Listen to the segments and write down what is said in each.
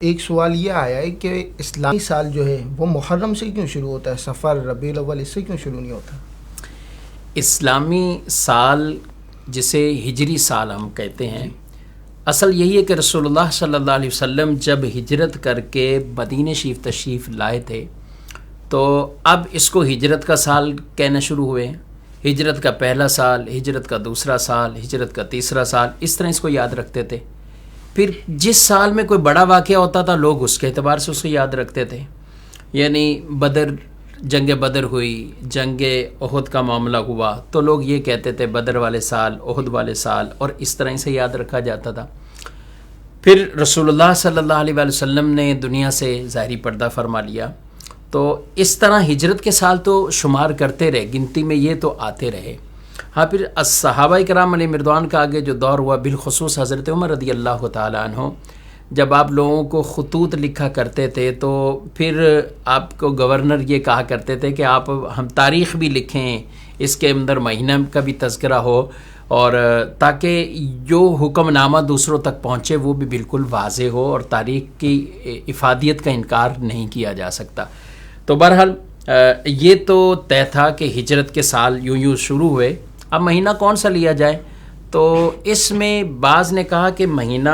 ایک سوال یہ آیا ہے کہ اسلامی سال جو ہے وہ محرم سے کیوں شروع ہوتا ہے، صفر ربیع الاول اس سے کیوں شروع نہیں ہوتا؟ اسلامی سال جسے ہجری سال ہم کہتے ہیں، اصل یہی ہے کہ رسول اللہ صلی اللہ علیہ وسلم جب ہجرت کر کے مدینہ شریف تشریف لائے تھے تو اب اس کو ہجرت کا سال کہنا شروع ہوئے. ہجرت کا پہلا سال، ہجرت کا دوسرا سال، ہجرت کا تیسرا سال، اس طرح اس کو یاد رکھتے تھے. پھر جس سال میں کوئی بڑا واقعہ ہوتا تھا لوگ اس کے اعتبار سے اس کو یاد رکھتے تھے. یعنی جنگ بدر ہوئی، جنگ احد کا معاملہ ہوا تو لوگ یہ کہتے تھے بدر والے سال، احد والے سال، اور اس طرح سے یاد رکھا جاتا تھا. پھر رسول اللہ صلی اللہ علیہ وسلم نے دنیا سے ظاہری پردہ فرما لیا تو اس طرح ہجرت کے سال تو شمار کرتے رہے، گنتی میں یہ تو آتے رہے. ہاں، پھر صحابہ کرام علیہ مردوان کا آگے جو دور ہوا، بالخصوص حضرت عمر رضی اللہ تعالیٰ عنہ، جب آپ لوگوں کو خطوط لکھا کرتے تھے تو پھر آپ کو گورنر یہ کہا کرتے تھے کہ آپ ہم تاریخ بھی لکھیں، اس کے اندر مہینہ کا بھی تذکرہ ہو، اور تاکہ جو حکم نامہ دوسروں تک پہنچے وہ بھی بالکل واضح ہو اور تاریخ کی افادیت کا انکار نہیں کیا جا سکتا. تو بہرحال یہ تو طے تھا کہ ہجرت کے سال یوں شروع ہوئے. اب مہینہ کون سا لیا جائے تو اس میں بعض نے کہا کہ مہینہ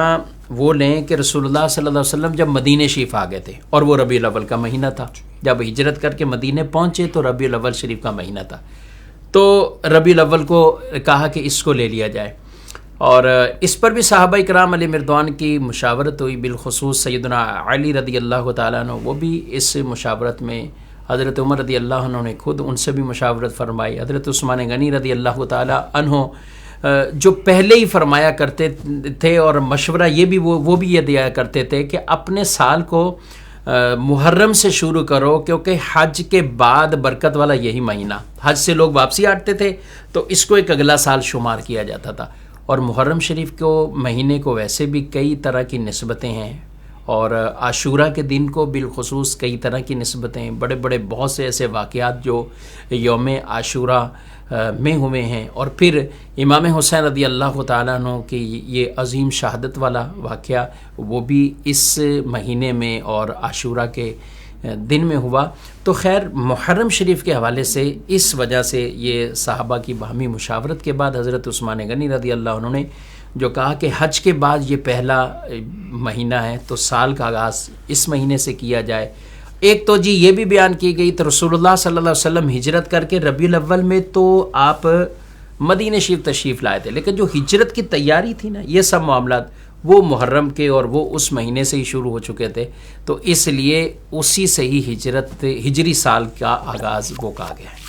وہ لیں کہ رسول اللہ صلی اللہ علیہ وسلم جب مدینہ شریف آ گئے تھے اور وہ ربیع الاول کا مہینہ تھا. جب ہجرت کر کے مدینہ پہنچے تو ربیع الاول شریف کا مہینہ تھا، تو ربیع الاول کو کہا کہ اس کو لے لیا جائے. اور اس پر بھی صحابہ کرام علیہ مردوان کی مشاورت ہوئی، بالخصوص سیدنا علی رضی اللہ تعالیٰ عنہ، وہ بھی اس مشاورت میں، حضرت عمر رضی اللہ عنہ نے خود ان سے بھی مشاورت فرمائی، حضرت عثمان غنی رضی اللہ تعالیٰ عنہ جو پہلے ہی فرمایا کرتے تھے، اور مشورہ یہ بھی وہ بھی یہ دیا کرتے تھے کہ اپنے سال کو محرم سے شروع کرو، کیونکہ حج کے بعد برکت والا یہی مہینہ، حج سے لوگ واپسی آتے تھے تو اس کو ایک اگلا سال شمار کیا جاتا تھا. اور محرم شریف کو مہینے کو ویسے بھی کئی طرح کی نسبتیں ہیں، اور عاشورہ کے دن کو بالخصوص کئی طرح کی نسبتیں، بڑے بڑے بہت سے ایسے واقعات جو یوم عاشورہ میں ہوئے ہیں. اور پھر امام حسین رضی اللہ تعالیٰ عنہ کی یہ عظیم شہادت والا واقعہ وہ بھی اس مہینے میں اور عاشورہ کے دن میں ہوا. تو خیر، محرم شریف کے حوالے سے اس وجہ سے یہ صحابہ کی باہمی مشاورت کے بعد حضرت عثمان غنی رضی اللہ عنہ نے جو کہا کہ حج کے بعد یہ پہلا مہینہ ہے تو سال کا آغاز اس مہینے سے کیا جائے. ایک تو یہ بھی بیان کی گئی تو رسول اللہ صلی اللہ علیہ وسلم ہجرت کر کے ربیع الاول میں تو آپ مدینہ شریف تشریف لائے تھے، لیکن جو ہجرت کی تیاری تھی نا، یہ سب معاملات وہ محرم کے اور وہ اس مہینے سے ہی شروع ہو چکے تھے، تو اس لیے اسی سے ہی ہجری سال کا آغاز وہ کہا گیا ہے.